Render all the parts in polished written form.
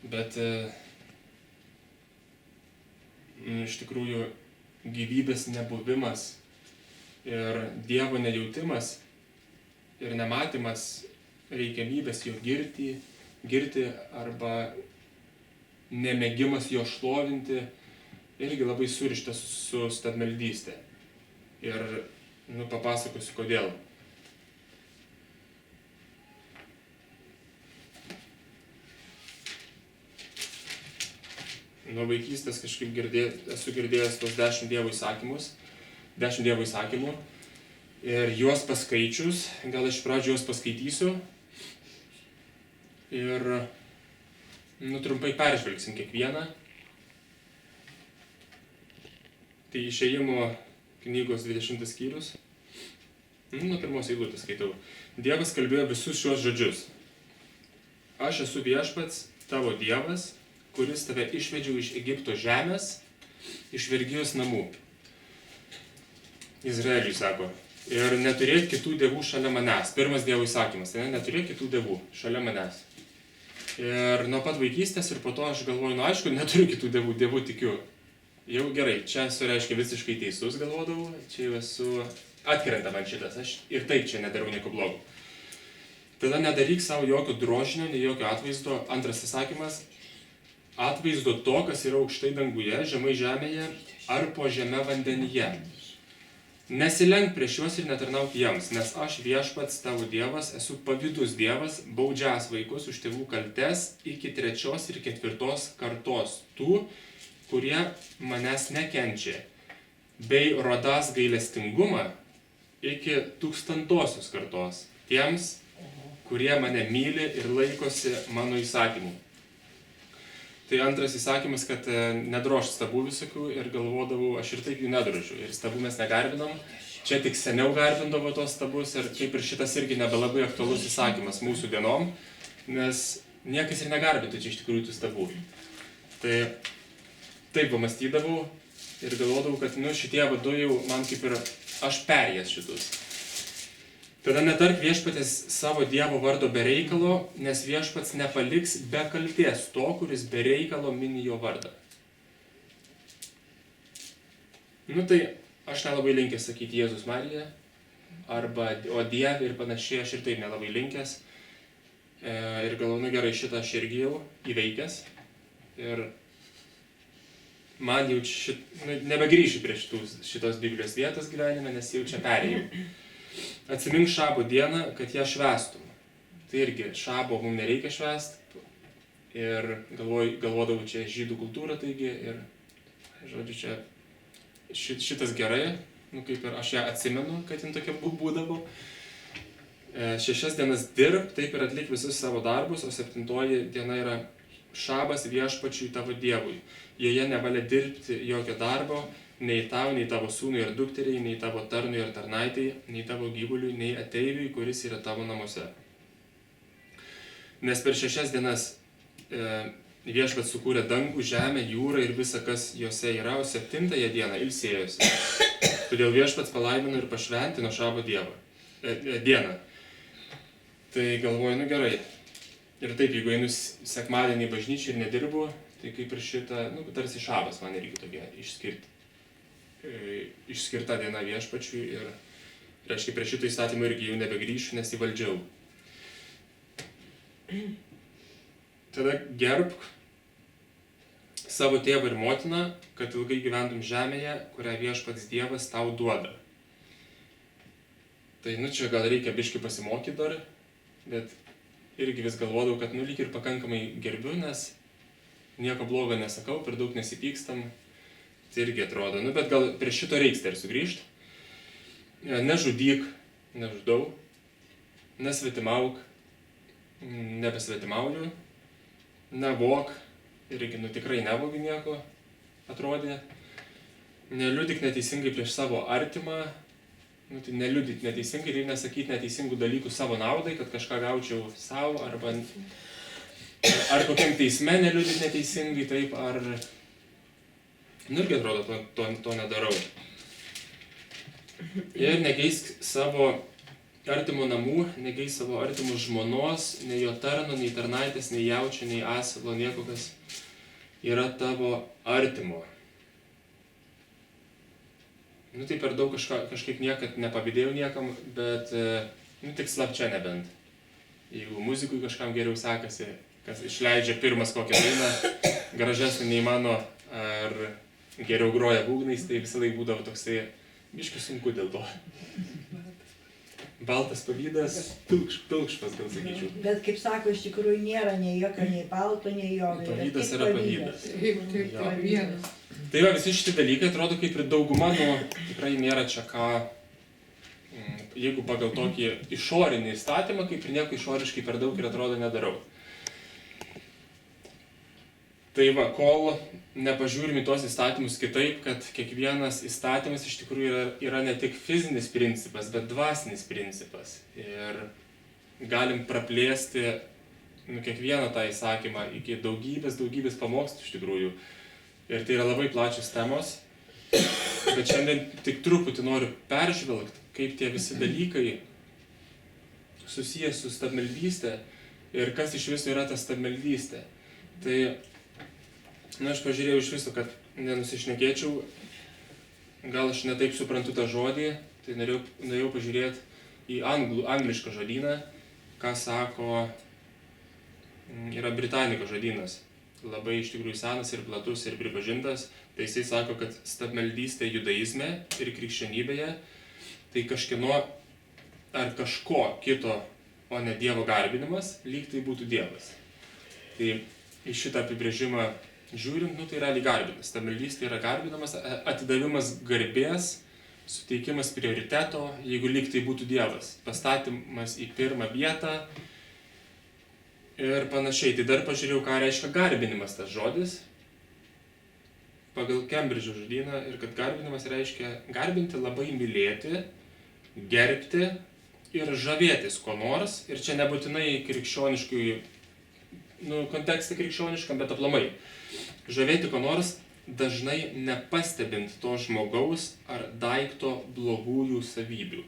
Bet iš tikrųjų gyvybės nebuvimas ir Dievo nejautimas ir nematymas reikiamybės jo girti arba nemėgimas jo šlovinti irgi labai surištas su stabmeldystė. Ir papasakosiu kodėl. Nuo vaikystės kažkaip esu girdėjęs tos 10 Dievo įsakymų ir juos paskaičius, gal iš pradžių juos paskaitysiu ir trumpai peržvelgsim kiekvieną. Tai Išėjimo knygos 20 skyrius. Nuo pirmos eilutės skaitau. Dievas kalbėjo visus šios žodžius. Aš esu viešpats, tavo Dievas, kuris tave išvedžiau iš Egipto žemės, iš vergijos namų. Izraeliui sako. Ir neturėk kitų dievų šalia manęs. Pirmas Dievo įsakymas. Neturėk kitų dievų šalia manęs. Ir nuo pat vaikystės ir po to aš galvoju, aišku, neturiu kitų dievų tikiu. Jau gerai, čia esu, reiškia, visiškai teisus galvodavau, čia jau esu atkrenta man šitas, aš ir taip čia nedarau nieko blogo. Tada nedaryk savo jokio drožinio, nei jokio atvaizdo. Antras įsakymas, atvaizdo to, kas yra aukštai danguje, žemai žemėje ar po žeme vandenyje. Nesilenk prieš juos ir netarnauk jiems, nes aš viešpats tavo Dievas, esu pavydus Dievas, baudžiąs vaikus už tėvų kaltes iki 3. ir 4. kartos tų, kurie manęs nekenčia, bei rodąs gailestingumą iki 1000 kartos tiems, kurie mane myli ir laikosi mano įsakymų. Tai antras įsakymas, kad nedrož stabų visokių ir galvodavau, aš ir taip jų nedrožiu. Ir stabų mes negarbinam. Čia tik seniau garbindavo tos stabus ir kaip ir šitas irgi nebelabai aktualus įsakymas mūsų dienom, nes niekas ir negarbintų čia iš tikrųjų tų stabų. Tai taip pamastydavau ir galvodavau, kad šitie vadu jau man kaip ir aš perėjęs šitus. Tada netark viešpatės savo Dievo vardo be reikalo, nes viešpats nepaliks be kaltės to, kuris be reikalo mini jo vardą. Tai aš nelabai linkęs sakyti Jėzus Marija, arba o Dieve ir panašiai, aš ir taip nelabai linkęs. Ir galvoju, gerai, šitą aš irgi jau įveikęs. Ir man jau nebegrįšiu prie šitos Biblijos vietos gyvenime, nes jau čia perėjau. Atsimink šabo dieną, kad ją švęstum. Tai irgi šabo mums nereikia švęsti. Ir galvodavau, čia žydų kultūra, taigi, ir, žodžiu, čia šitas gerai, kaip ir aš ją atsimenu, kad jin tokia būdavo. 6 dienas dirb, taip ir atlik visus savo darbus, o 7 diena yra šabas viešpačiui tavo Dievui. Joje nevalia dirbti jokio darbo, nei tau, nei tavo sūnui ir dukteriai, nei tavo tarnui ir tarnaitai, nei tavo gyvuliui, nei ateiviui, kuris yra tavo namuose. Nes per 6 dienas viešpats sukūrė dangų, žemę, jūrą ir visa, kas jose yra, o 7 dieną ilsėjosi. Todėl viešpats palaimino ir pašventino šabo dieną. Tai galvoju, gerai. Ir taip, jeigu einu sekmadienį į bažnyčią ir nedirbu, tai kaip ir šitą, tarsi šabas man irgi tokia išskirta diena viešpačiui ir, reiškia, prie šito įstatymo irgi jau nebegrįšiu, nes įvaldžiau. Tada gerbk savo tėvą ir motiną, kad ilgai gyventum žemėje, kurią viešpats Dievas tau duoda. Tai, čia gal reikia biškį pasimokyti dar, bet irgi vis galvodavau, kad lyg ir pakankamai gerbiu, nes nieko blogo nesakau, per daug nesipykstam. Tai irgi atrodo, bet gal prie šito reiks dar sugrįžti. Nežudyk, nežudau, nesvetimauk, nebesvetimauju, nevok, irgi tikrai nevogiu nieko, atrodė. Neliudyk neteisingai prieš savo artimą, tai neliudyk neteisingai ir nesakyti neteisingų dalykų savo naudai, kad kažką gaučiau savo, ar kokiam teisme neliudyk neteisingai, taip, ar... irgi atrodo, to nedarau. Ir negeisk savo artimo namų, negei savo artimo žmonos, nei jo tarno, nei tarnaitės, nei jaučio, nei asilo, nieko, kas yra tavo artimo. Nu tai per daug kažkaip niekad nepavydėjau niekam, bet tik slapčia nebent. Jeigu muzikui kažkam geriau sekasi, kas išleidžia pirmas kokią dainą, gražesnį nei mano, ar geriau groja būgnais, tai visą laiką būdavo toksai biškai sunku dėl to. Baltas pavydas, pilkšvas gal sakyčiau. Bet kaip sako, iš tikrųjų nėra nei jokio, nei balto, nei jokio. Pavydas yra pavydas. Taip, vienas. Tai va, visi šitie dalykai atrodo kaip ir dauguma, tikrai nėra čia ką, jeigu pagal tokį išorinį įstatymą, kaip ir nieko išoriškai per daug ir atrodo nedarau. Tai va, kol nepažiūrim į tos įstatymus kitaip, kad kiekvienas įstatymas iš tikrųjų yra ne tik fizinis principas, bet dvasinis principas. Ir galim praplėsti kiekvieną tą įsakymą iki daugybės pamokslų iš tikrųjų. Ir tai yra labai plačios temos, bet šiandien tik truputį noriu peržvelgti, kaip tie visi dalykai susiję su stabmeldystė ir kas iš viso yra ta stabmeldystė. Tai, aš pažiūrėjau iš viso, kad nenusišnekėčiau, gal aš netaip suprantu tą žodį, tai norėjau pažiūrėti į anglišką žodyną, ką sako, yra Britaniko žodynas. Labai iš tikrųjų senas ir platus ir pripažintas, tai jisai sako, kad stabmeldystė judaizme ir krikščionybėje tai kažkieno ar kažko kito, o ne Dievo garbinimas, lyg tai būtų Dievas. Tai į šitą apibrėžimą žiūrint, tai realiai garbinimas. Stabmeldystė yra garbinamas, atidavimas garbės, suteikimas prioriteto, jeigu lyg tai būtų Dievas, pastatymas į pirmą vietą, ir panašiai. Tai dar pažiūrėjau, ką reiškia garbinimas tas žodis pagal Kembridžo žodyną ir kad garbinimas reiškia garbinti, labai mylėti, gerbti ir žavėtis ko nors. Ir čia nebūtinai krikščioniškai, kontekste krikščioniškam, bet aplamai. Žavėti ko nors dažnai nepastebint to žmogaus ar daikto blogųjų savybių.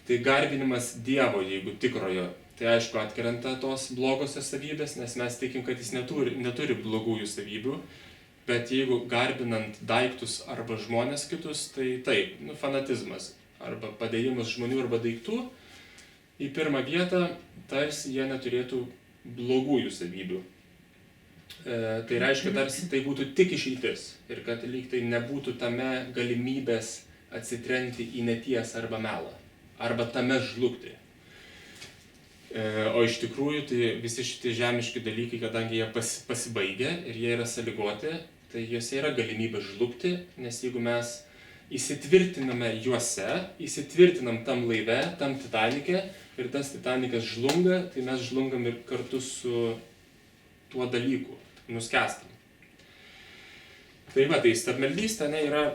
Tai garbinimas Dievo, jeigu tikrojo. Tai aišku, atkrenta tos blogosios savybės, nes mes tikim, kad jis neturi blogųjų savybių, bet jeigu garbinant daiktus arba žmonės kitus, tai taip, fanatizmas arba padėjimas žmonių arba daiktų į pirmą vietą, tarsi jie neturėtų blogųjų savybių. Tai reiškia, tarsi tai būtų tik išeitis ir kad lyg tai nebūtų tame galimybės atsitrenkti į netiesą arba melą, arba tame žlugti. O iš tikrųjų, tai visi šitie žemiški dalykai, kadangi jie pasibaigia ir jie yra sąlygoti, tai juose yra galimybė žlugti, nes jeigu mes įsitvirtiname juose, įsitvirtinam tam laive, tam Titanike ir tas Titanikas žlunga, tai mes žlungam ir kartu su tuo dalyku, nuskęstam. Tai va, tai stabmeldystė yra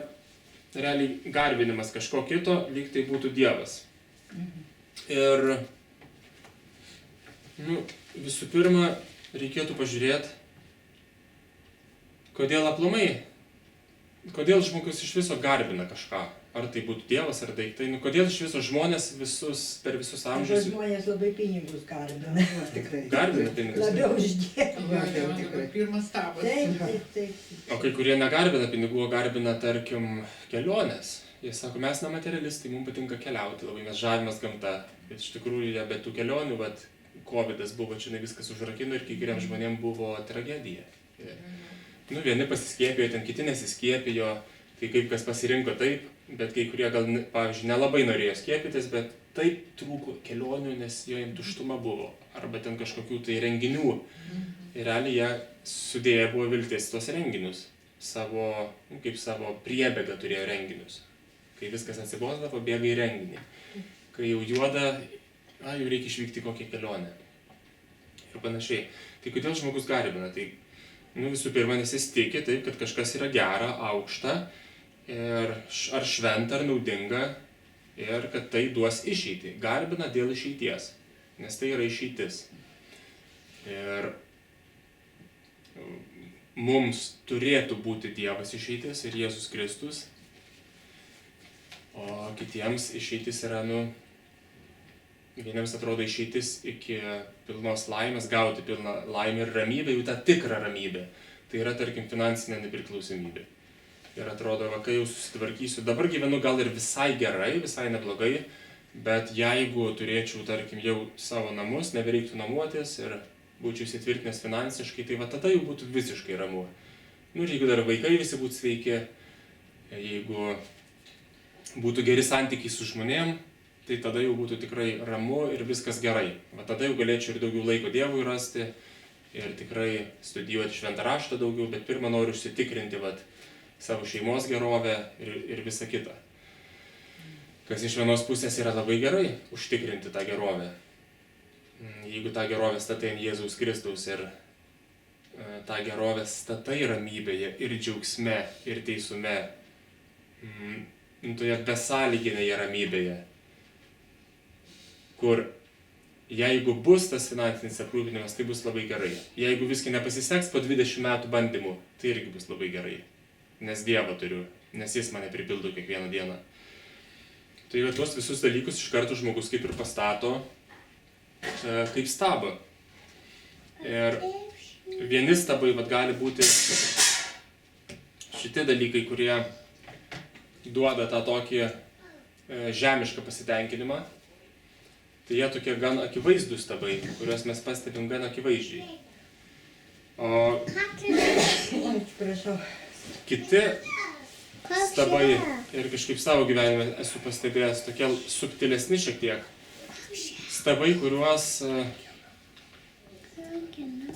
realiai garbinimas kažko kito, lyg tai būtų Dievas. Ir visų pirma, reikėtų pažiūrėti, kodėl aplamai, kodėl žmogus iš viso garbina kažką. Ar tai būtų Dievas, ar daiktai. Kodėl iš viso žmonės per visus amžius... Žmonės labai pinigus garbina. Garbina pinigus. Labiau už Dievą. Pirmas tavas. Taip. O kai kurie negarbina pinigų, o garbina, tarkim, keliones. Jie sako, mes nematerialistai, mums patinka keliauti, labai mes žavimės gamta. Bet iš tikrųjų, be tų kelionių, Covidas buvo, čia viskas užrakino ir kai kuriems žmonėms buvo tragedija. Vieni pasiskiepijo, ten kiti nesiskiepijo, tai kaip kas pasirinko taip, bet kai kurie gal, pavyzdžiui, nelabai norėjo skiepytis, bet taip trūko kelionių, nes jo tuštuma buvo, arba ten kažkokių tai renginių. Ir realiai jie sudėję buvo viltis tos renginius, kaip savo priebėgą turėjo renginius. Kai viskas atsibosdavo, bėga į renginį. Kai jau juoda, jau reikia išvykti kokią kelionę. Ir panašiai. Tai kodėl žmogus garbina? Tai visų pirma, nes jis tiki taip, kad kažkas yra gera, aukšta, ar šventa, ar naudinga, ir kad tai duos išeitį. Garbina dėl išeities, nes tai yra išeitis. Ir mums turėtų būti Dievas išeitis ir Jėzus Kristus, o kitiems išeitis yra, vieniems atrodo išeitis iki pilnos laimės, gauti pilną laimę ir ramybę, jų tą tikrą ramybę. Tai yra, tarkim, finansinė nepriklausomybė. Ir atrodo, va, kai jau susitvarkysiu, dabar gyvenu gal ir visai gerai, visai neblogai, bet jeigu turėčiau, tarkim, jau savo namus, nebereiktų nuomotis ir būčiau įsitvirtinęs finansiškai, tai va tada jau būtų visiškai ramu. Nu ir jeigu dar vaikai visi būtų sveiki, jeigu būtų geri santykiai su žmonėm, tai tada jau būtų tikrai ramu ir viskas gerai. Va tada jau galėčiau ir daugiau laiko Dievui rasti ir tikrai studijuoti šventą raštą daugiau, bet pirmą noriu užsitikrinti vat, savo šeimos gerovę ir visą kitą. Kas iš vienos pusės yra labai gerai užtikrinti tą gerovę. Jeigu tą gerovę statai ant Jėzaus Kristaus ir tą gerovę statai ramybėje ir džiaugsme ir teisume, toje besąlyginėje ramybėje, kur jeigu bus tas finansinis aprūpinimas, tai bus labai gerai. Jeigu viskai nepasiseks po 20 metų bandymų, tai irgi bus labai gerai. Nes Dievą turiu, nes Jis mane pripildo kiekvieną dieną. Tai va tuos visus dalykus iš karto žmogus kaip ir pastato kaip stabą. Ir vieni stabai vat, gali būti šitie dalykai, kurie duoda tą tokį žemišką pasitenkinimą. Tai jie tokie gan akivaizdūs stabai, kuriuos mes pastebim gan akivaizdžiai. O kiti stabai ir kažkaip savo gyvenime esu pastebėjęs tokie subtilesni šiek tiek. Stabai,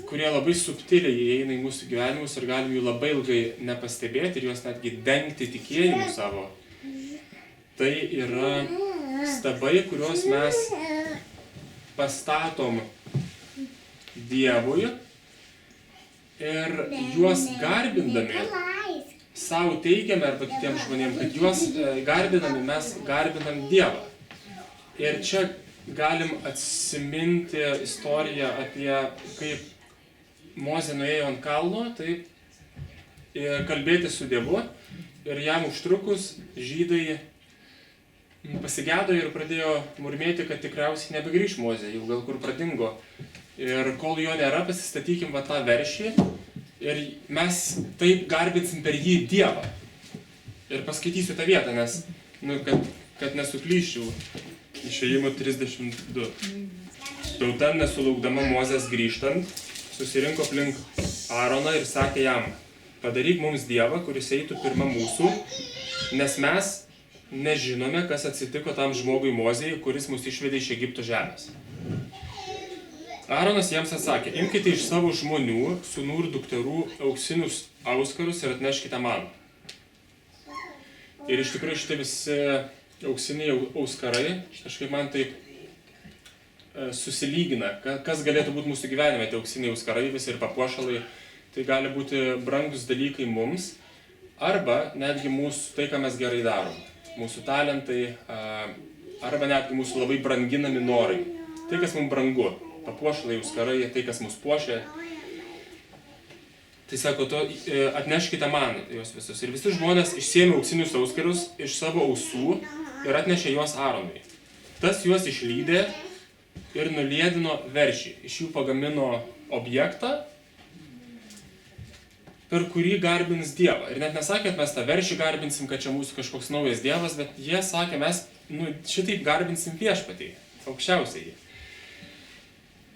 kurie labai subtiliai įeina į mūsų gyvenimus ir galim jų labai ilgai nepastebėti ir juos netgi dengti tikėjimu savo. Tai yra stabai, kuriuos mes pastatom Dievui ir juos garbindami savo teigiame arba kitiems žmonėms, kad juos garbinami mes garbinam Dievą. Ir čia galim atsiminti istoriją apie kaip Mozė nuėjo ant kalno, taip, ir kalbėti su Dievu ir jam užtrukus žydai pasigėdo ir pradėjo murmėti, kad tikriausiai nebegrįš Mozė, jau gal kur pradingo. Ir kol jo nėra, pasistatykim va tą veršį ir mes taip garbinsim per jį Dievą. Ir paskaitysiu tą vietą, nes, kad nesuklyščiau. Išėjimo 32. Tauta nesulaukdama Mozės grįžtant, susirinko aplink Aaroną ir sakė jam, padaryk mums Dievą, kuris eitų pirma mūsų, nes mes nežinome, kas atsitiko tam žmogui Mozei, kuris mus išvedė iš Egipto žemės. Aaronas jiems atsakė, imkite iš savo žmonių, sūnų ir dukterų auksinius auskarus ir atneškite man. Ir iš tikrųjų šitie visi auksiniai auskarai, kažkaip man taip susilygina, kas galėtų būti mūsų gyvenime, tie auksiniai auskarai visi ir papuošalai, tai gali būti brangus dalykai mums, arba netgi mūsų, tai, ką mes gerai darom, mūsų talentai, arba netgi mūsų labai branginami norai, tai, kas mums brangu, papuošalai, auskarai, tai, kas mus puošia. Tai sako, atneškite man juos visus. Ir visi žmonės išsiėmė auksinius auskarus iš savo ausų ir atnešė juos Aaronui. Tas juos išlydė ir nuliedino veršį. Iš jų pagamino objektą, per kurį garbins Dievą. Ir net nesakė, kad mes tą veršį garbinsim, kad čia mūsų kažkoks naujas Dievas, bet jie sakė, mes šitaip garbinsim viešpatį, aukščiausiai.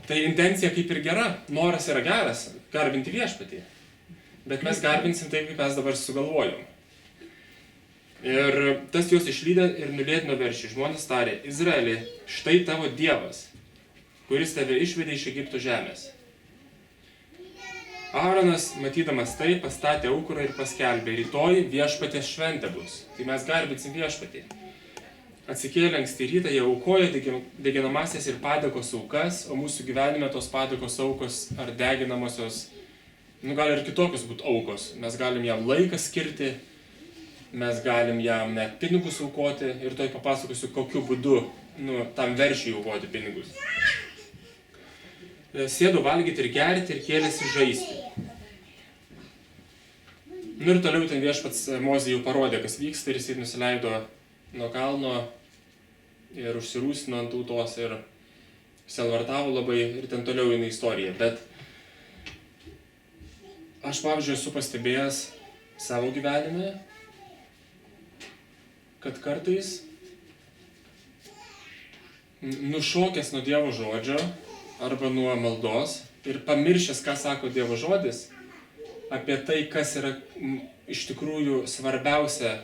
Tai intencija kaip ir gera, noras yra geras, garbinti viešpatį. Bet mes garbinsim taip, kaip mes dabar sugalvojom. Ir tas juos išlydė ir nuliedino veršį. Žmonės tarė, Izraeli, štai tavo Dievas, kuris tave išvedė iš Egipto žemės. Aaronas, matydamas tai, pastatė aukurą ir paskelbė, rytoj viešpatės šventė bus. Tai mes garbinsim viešpatį. Atsikėlė anksti rytą, jie aukojo deginamasias ir padėkos aukas, o mūsų gyvenime tos padėkos aukos ar deginamosios, gali ir kitokios būti aukos. Mes galim jam laiką skirti, mes galim jam net pinigus aukoti ir toj papasakosiu, kokiu būdu tam veršiui aukoti pinigus. Sėdo valgyti ir gerti ir kėlėsi žaisti. Ir toliau ten viešpats Mozei jau parodė, kas vyksta ir jis nusileido nuo kalno ir užsirūsino ant tautos ir selvartavo labai ir ten toliau eina istorija. Bet aš, pavyzdžiui, esu pastebėjęs savo gyvenime, kad kartais nušokęs nuo Dievo žodžio arba nuo maldos ir pamiršęs, ką sako Dievo žodis, apie tai, kas yra iš tikrųjų svarbiausia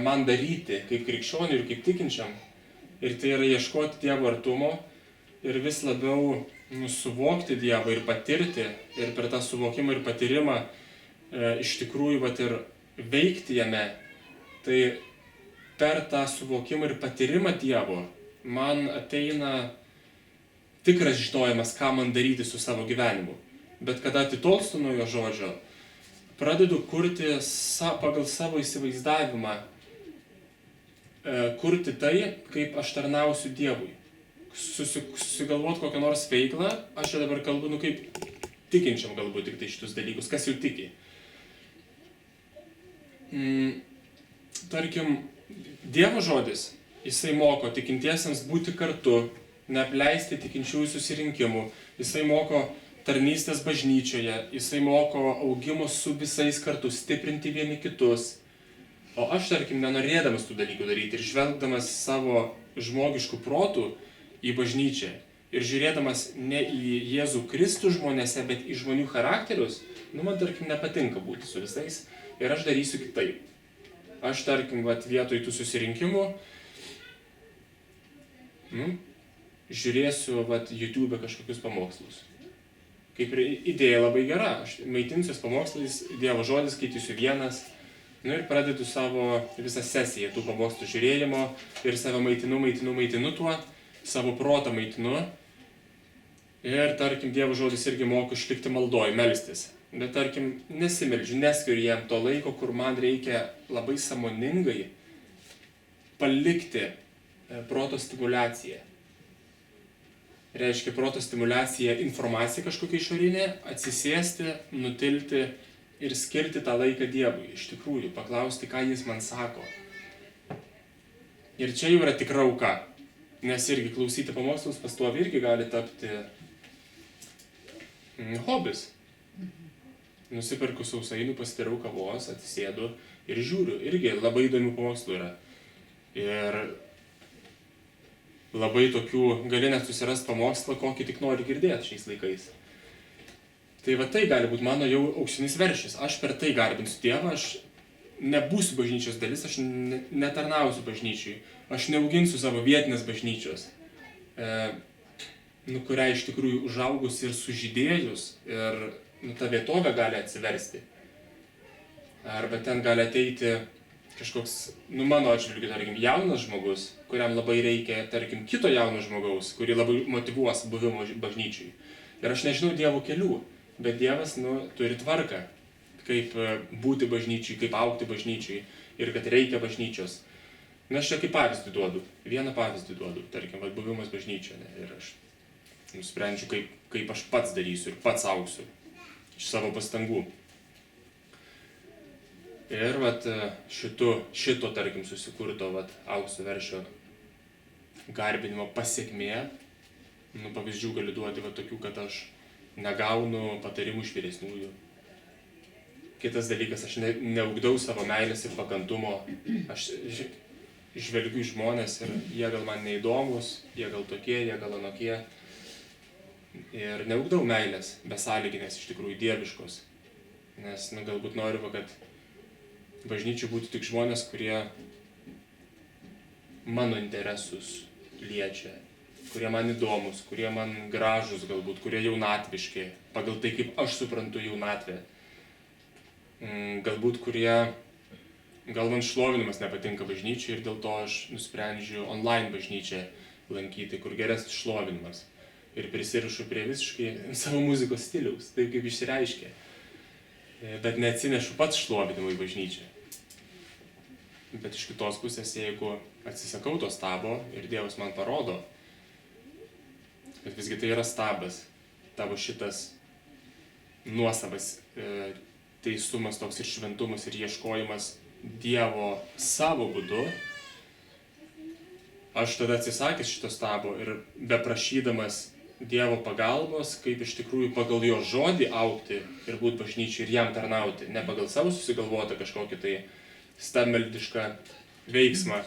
man daryti kaip krikščioniui ir kaip tikinčiam, ir tai yra ieškoti Dievo artumo ir vis labiau suvokti Dievą ir patirti, ir per tą suvokimą ir patyrimą iš tikrųjų ir veikti jame, tai per tą suvokimą ir patyrimą Dievo man ateina tikras žinojimas, ką man daryti su savo gyvenimu. Bet kada atitolstu nuo jo žodžio, pradedu kurti pagal savo įsivaizdavimą, kurti tai, kaip aš tarnausiu Dievui. Susigalvoti kokią nors veiklą, aš čia dabar kalbu, kaip tikinčiam galbūt tik tai šitus dalykus, kas jau tiki. Tarkim, Dievo žodis, jisai moko tikintiesiems būti kartu, neapleisti tikinčiųjų susirinkimų, jisai moko tarnystės bažnyčioje, jisai moko augimo su visais kartu, stiprinti vieni kitus. O aš, tarkim, nenorėdamas tų dalykų daryti ir žvelgdamas savo žmogiškų protų į bažnyčią ir žiūrėdamas ne į Jėzų Kristų žmonėse, bet į žmonių charakterius, man, tarkim, nepatinka būti su visais ir aš darysiu kitaip. Aš, tarkim, vietoj tų susirinkimų, žiūrėsiu YouTube kažkokius pamokslus. Kaip ir idėja labai gera, aš maitinsiuos pamokslais, Dievo žodis skaitysiu vienas, ir pradedu savo visą sesiją tų pamokslų žiūrėjimo ir save maitinu tuo, savo protą maitinu. Ir, tarkim, Dievo žodis irgi moku išlikti maldoj, melstis. Bet, tarkim, nesimeldžiu, neskiriu jam to laiko, kur man reikia labai sąmoningai palikti proto stimuliaciją. Reiškia, proto stimuliacija informacija kažkokia išorinė, atsisėsti, nutilti ir skirti tą laiką Dievui. Iš tikrųjų, paklausti, ką jis man sako. Ir čia jau yra tikra auka. Nes irgi klausyti pamokslus pastoviai irgi gali tapti hobis. Nusiperku sausainų, pasidarau kavos, atsisėdu ir žiūriu. Irgi labai įdomių pamokslų yra. Ir labai tokių, gali net susirasti pamokslą, kokį tik nori girdėti šiais laikais. Tai tai gali būti mano jau auksinis veršis. Aš per tai garbinsiu Dievą, aš nebūsiu bažnyčios dalis, aš netarnausiu bažnyčiai. Aš neauginsiu savo vietinės bažnyčios, kurią iš tikrųjų užaugus ir sužydėjus ir ta vietovė gali atsiversti. Arba ten gali ateiti kažkoks, mano atžvilgiu, tarkim, jaunas žmogus, kuriam labai reikia, tarkim, kito jauno žmogaus, kurį labai motyvuos buvimo bažnyčiai. Ir aš nežinau Dievo kelių, bet Dievas, turi tvarką, kaip būti bažnyčiai, kaip augti bažnyčiai ir kad reikia bažnyčios. Aš čia kaip pavyzdį duodu, vieną pavyzdį duodu, tarkim, buvimas bažnyčioje. Ir aš nusprendžiu, kaip aš pats darysiu ir pats augsiu iš savo pastangų. Ir šito, tarkim, susikurto aukso veršio garbinimo pasiekmė, pavyzdžių galiu duoti tokių, kad aš negaunu patarimų iš vyresniųjų. Kitas dalykas, aš neugdau savo meilės ir pakantumo. Aš žvelgiu į žmonės ir jie gal man neįdomus, jie gal tokie, jie gal anokie. Ir neugdau meilės, besąlyginės, iš tikrųjų dieviškos. Nes galbūt noriu, kad bažnyčių būtų tik žmonės, kurie mano interesus liečia, kurie man įdomus, kurie man gražus galbūt, kurie jaunatviški, pagal tai, kaip aš suprantu jaunatvę. Galbūt gal man šlovinimas nepatinka bažnyčiai ir dėl to aš nusprendžiu online bažnyčią lankyti, kur geresnis šlovinimas. Ir prisirišu prie visiškai savo muzikos stiliaus, taip kaip išsireiškia. Bet neatsinešu pats šlovinimo į bažnyčią. Bet iš kitos pusės, jeigu atsisakau to stabo ir Dievas man parodo, kad visgi tai yra stabas, tavo šitas nuosavas teisumas toks ir šventumas ir ieškojimas Dievo savo būdu, aš tada atsisakęs šito stabo ir beprašydamas Dievo pagalbos, kaip iš tikrųjų pagal jo žodį augti ir būti bažnyčiai ir jam tarnauti, ne pagal savo susigalvotą kažkokį tai stabmeldišką veiksmą.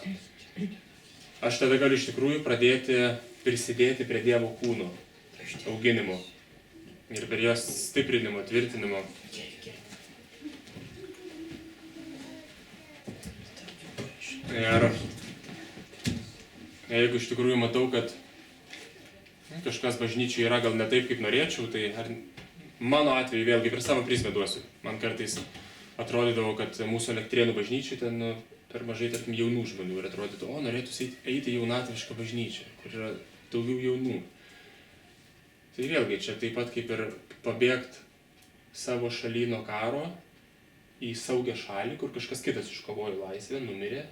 Aš tada galiu iš tikrųjų pradėti prisidėti prie Dievo kūno auginimo ir prie jos stiprinimo, tvirtinimo. Ir jeigu iš tikrųjų matau, kad kažkas bažnyčiai yra gal ne taip, kaip norėčiau, tai ar mano atveju vėlgi per savo prizmę duosiu. Man kartais atrodydavo, kad mūsų Elektrėnų bažnyčiai ten per mažai, tarkim, jaunų žmonių ir atrodytų, norėtų eiti į jaunatvišką bažnyčią, kur yra daugiau jaunų. Tai vėlgi čia taip pat kaip ir pabėgti savo šaly nuo karo į saugią šalį, kur kažkas kitas iškovojo laisvę, numirė,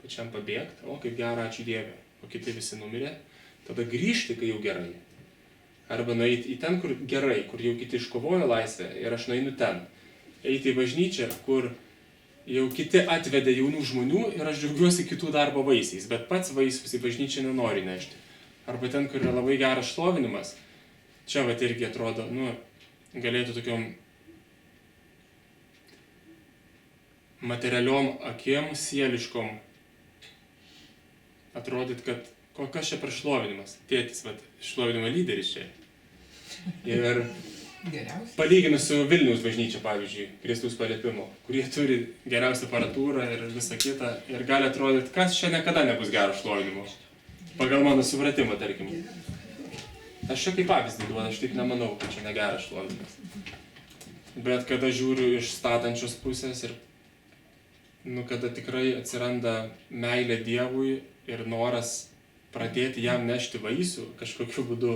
pačiam pabėgti, kaip gera, ačiū Dieve, o kiti visi numirė. Tada grįžti, kai jau gerai. Arba nueiti į ten, kur gerai, kur jau kiti iškovojo laisvę ir aš nueinu ten. Eiti į bažnyčią, kur jau kiti atvedė jaunų žmonių ir aš džiaugiuosi kitų darbo vaisiais, bet pats vaisius į bažnyčią nenori nešti. Arba ten, kur yra labai geras šlovinimas. Čia vat irgi atrodo, galėtų tokiom materialiom akiem, sieliškom atrodyt, kad kas čia per šlovinimas? Tėtis, šlovinimo lyderis čia. Ir palyginus su Vilniaus bažnyčia, pavyzdžiui, Kristaus paliepimo, kurie turi geriausią aparatūrą ir visą kitą, ir gali atrodyti, kas čia niekada nebus gero šlovinimo. Pagal mano supratimą, tarkim. Aš čia kaip pavyzdį duodu, aš taip nemanau, kad čia negeras šlovinimas. Bet kada žiūriu iš statančios pusės ir kada tikrai atsiranda meilė Dievui ir noras pradėti jam nešti vaisių kažkokiu būdu,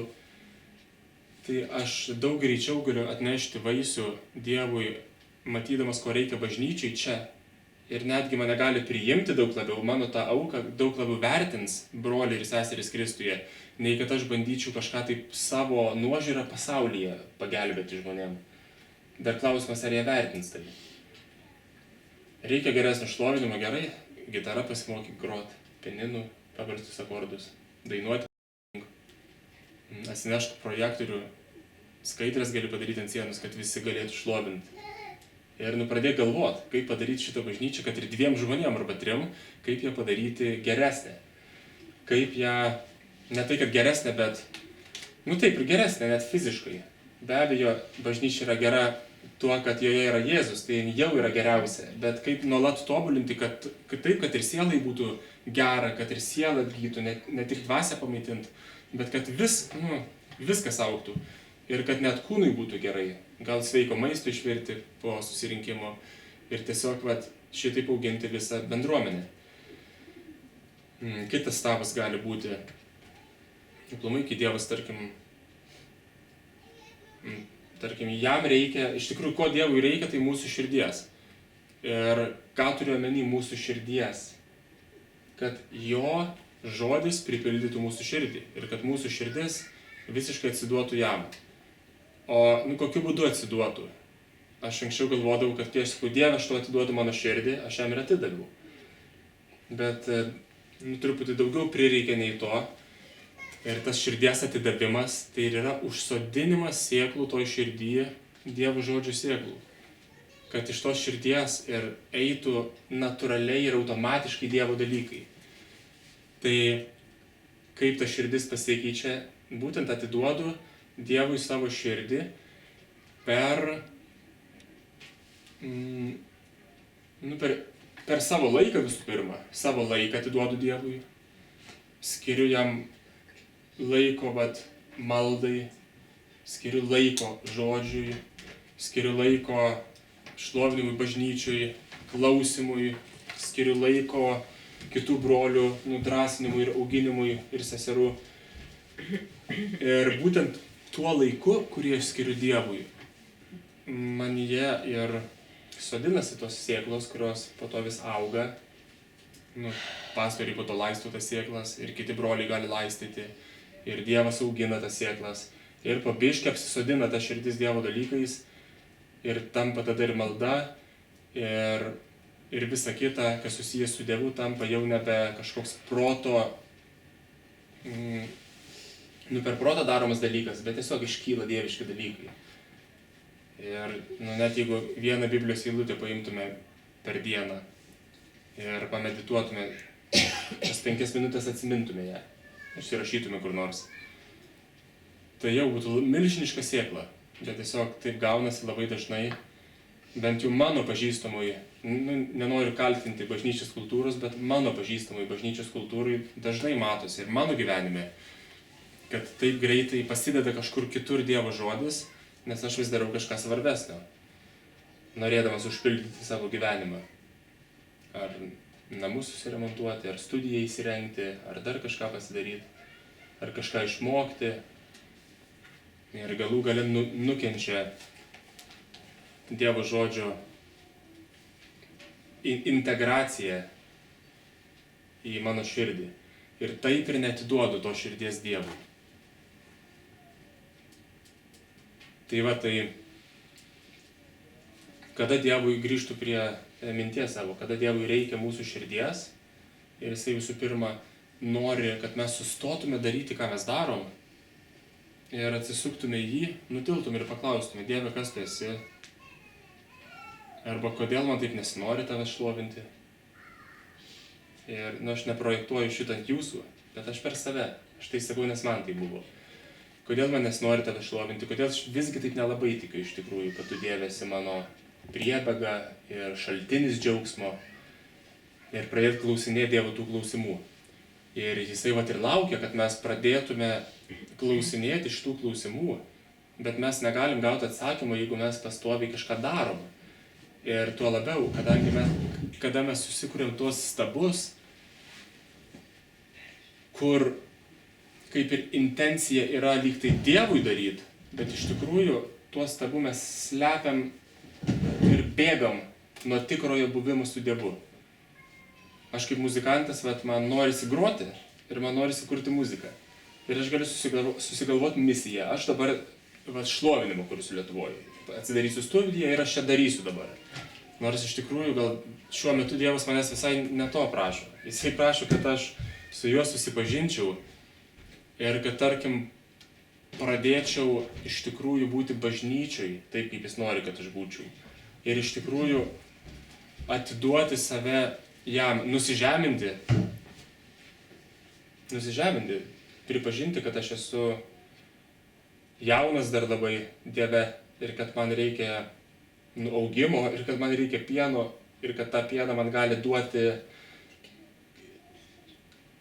tai aš daug greičiau galiu atnešti vaisių Dievui, matydamas, ko reikia bažnyčiai čia. Ir netgi mane gali priimti daug labiau, mano tą auką daug labiau vertins broliai ir seserys Kristuje, nei kad aš bandyčiau kažką taip savo nuožiūrą pasaulyje pagelbėti žmonėm. Dar klausimas, ar jie vertins tai. Reikia geresnio šlovinimo, gerai, gitara pasimokyk grot, pianinu, paprastus akordus, dainuoti, atsinešk projektorių, skaidres gali padaryti ant sienos, kad visi galėtų šlovinti. Ir pradėk galvoti, kaip padaryti šitą bažnyčią, kad ir 2 žmonėm arba 3, kaip ją padaryti geresnę. Kaip ją, ne tai kad geresnė, bet, taip ir geresnė, net fiziškai. Be abejo, bažnyčia yra gera tuo, kad joje yra Jėzus, tai jau yra geriausia, bet kaip nuolat tobulinti, kad taip, kad ir sielai būtų gera, kad ir siela atgytų, ne tik dvasią pamaitinti, bet kad viskas augtų ir kad net kūnui būtų gerai, gal sveiko maisto išvirti po susirinkimo ir tiesiog šitaip auginti visą bendruomenę. Kitas stabas gali būti, aplamai, kai Dievas, tarkim, jam reikia, iš tikrųjų, ko Dievui reikia, tai mūsų širdies. Ir ką turiu omeny mūsų širdies? Kad jo žodis pripildytų mūsų širdį ir kad mūsų širdis visiškai atsiduotų jam. O kokiu būdu atsiduotų? Aš anksčiau galvodavau, kad kai aš sakau, Dieve, aš tu atiduodu mano širdį, aš jam ir atidaviau. Bet truputį daugiau prireikia nei to. Ir tas širdies atidavimas, tai ir yra užsodinimas sėklų toj širdyje, Dievo žodžių sėklų. Kad iš tos širdies ir eitų natūraliai ir automatiškai Dievo dalykai. Tai kaip ta širdis pasikeičia, būtent atiduodu Dievui savo širdį per savo laiką visų pirma. Savo laiką atiduodu Dievui. Skiriu jam laiko maldai, skiriu laiko žodžiui, skiriu laiko šlovinimui bažnyčiui, klausimui, skiriu laiko kitų brolių nudrasinimui ir auginimui ir seserų. Ir būtent tuo laiku, kurį aš skiriu Dievui, manyje ir sodinasi tos sėklos, kurios po to vis auga. Pastoriai po to laisto tas sėklas ir kiti broliai gali laistyti. Ir Dievas augina tas sėklas. Ir po biškį apsisodina tas širdis Dievo dalykais. Ir tampa tada ir malda. Ir visa kita, kas susijęs su Dievu, tampa jau nebe kažkoks proto per protą daromas dalykas, bet tiesiog iškyla dieviški dalykai. Ir net jeigu vieną Biblijos eilutę paimtume per dieną ir pamedituotume, tas 5 minutės atsimintume ją, išsirašytume kur nors, tai jau būtų milžiniška sėkla. Bet tiesiog taip gaunasi labai dažnai, bent jau mano pažįstamui, nenoriu kaltinti bažnyčios kultūros, bet mano pažįstamui bažnyčios kultūrai dažnai matosi ir mano gyvenime, kad taip greitai pasideda kažkur kitur Dievo žodis, nes aš vis darau kažką svarbesnio, norėdamas užpildyti savo gyvenimą. Ar namus susiremontuoti, ar studiją įsirengti, ar dar kažką pasidaryti, ar kažką išmokti. Ir galų gale nukenčia Dievo žodžio integracija į mano širdį. Ir taip ir neatiduodu to širdies Dievui. Tai kada Dievui grįžtų prie minties savo, kada Dievui reikia mūsų širdies ir Jisai visų pirma nori, kad mes sustotume daryti, ką mes darom ir atsisuktume į jį, nutiltume ir paklaustume, Dieve, kas tu esi? Arba kodėl man taip nesinori tave šlovinti? Ir aš neprojektuoju šitą ant jūsų, bet aš per save, aš tai sakau, nes man tai buvo. Kodėl man nesinori tave šlovinti, kodėl aš visgi taip nelabai tikiu iš tikrųjų, kad tu Dieve esi mano priebėga ir šaltinis džiaugsmo ir pradėti klausinėti Dievo tų klausimų. Ir Jisai ir laukia, kad mes pradėtume klausinėti šitų klausimų, bet mes negalim gauti atsakymą, jeigu mes pastoviai kažką darom. Ir tuo labiau, kada mes susikūrėm tuos stabus, kur kaip ir intencija yra lyg tai Dievui daryti, bet iš tikrųjų tuos stabų mes slepiam ir bėgam nuo tikrojo buvimo su Dievu. Aš kaip muzikantas, man norisi groti ir man norisi kurti muziką. Ir aš galiu susigalvoti misiją. Aš dabar šlovinimą kursiu Lietuvoje. Atsidarysiu studiją ir aš čia darysiu dabar. Nors iš tikrųjų gal šiuo metu Dievas manęs visai ne to prašo. Jisai prašo, kad aš su juo susipažinčiau ir kad, tarkim, pradėčiau iš tikrųjų būti bažnyčioj, taip kaip Jis nori, kad aš būčiau. Ir iš tikrųjų atiduoti save jam, nusižeminti, pripažinti, kad aš esu jaunas dar labai Dieve ir kad man reikia augimo ir kad man reikia pieno ir kad tą pieną man gali duoti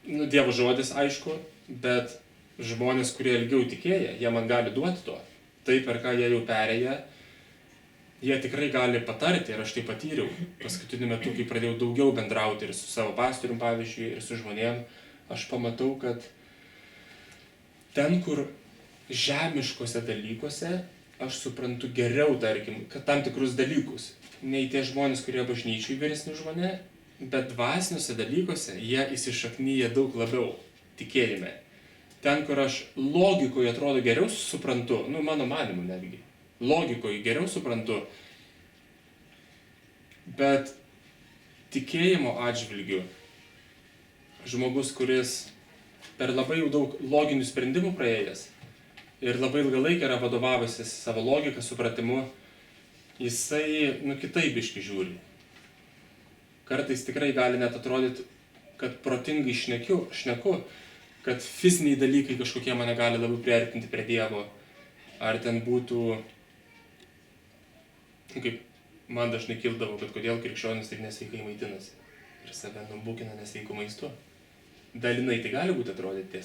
Dievo žodis, aišku, bet žmonės, kurie ilgiau tikėję, jie man gali duoti to. Tai, per ką jie jau perėję, jie tikrai gali patarti ir aš tai patyriau. Paskutiniu metu, kai pradėjau daugiau bendrauti ir su savo pastorium, pavyzdžiui, ir su žmonėm, aš pamatau, kad ten, kur žemiškose dalykuose, aš suprantu geriau, tarkim, kad tam tikrus dalykus, nei tie žmonės, kurie bažnyčiai vyresni už mane, bet dvasiniuose dalykuose jie įsišaknyja daug labiau tikėjime. Ten, kur aš logikoje atrodo geriau suprantu, mano manimu netgi, logikoje geriau suprantu, bet tikėjimo atžvilgiu žmogus, kuris per labai jau daug loginių sprendimų praėjęs ir labai ilgą laiką yra vadovavęsis savo logiką, supratimu, jisai kitaip biškį žiūri. Kartais tikrai gali net atrodyti, kad protingai šneku, kad fiziniai dalykai kažkokie mane gali labiau priartinti prie Dievo. Ar ten būtų, kaip man dažnai kildavo, kad kodėl krikščionis taip nesveikai maitinasi ir save nubukina nesveiku maistu. Dalinai tai gali būti atrodyti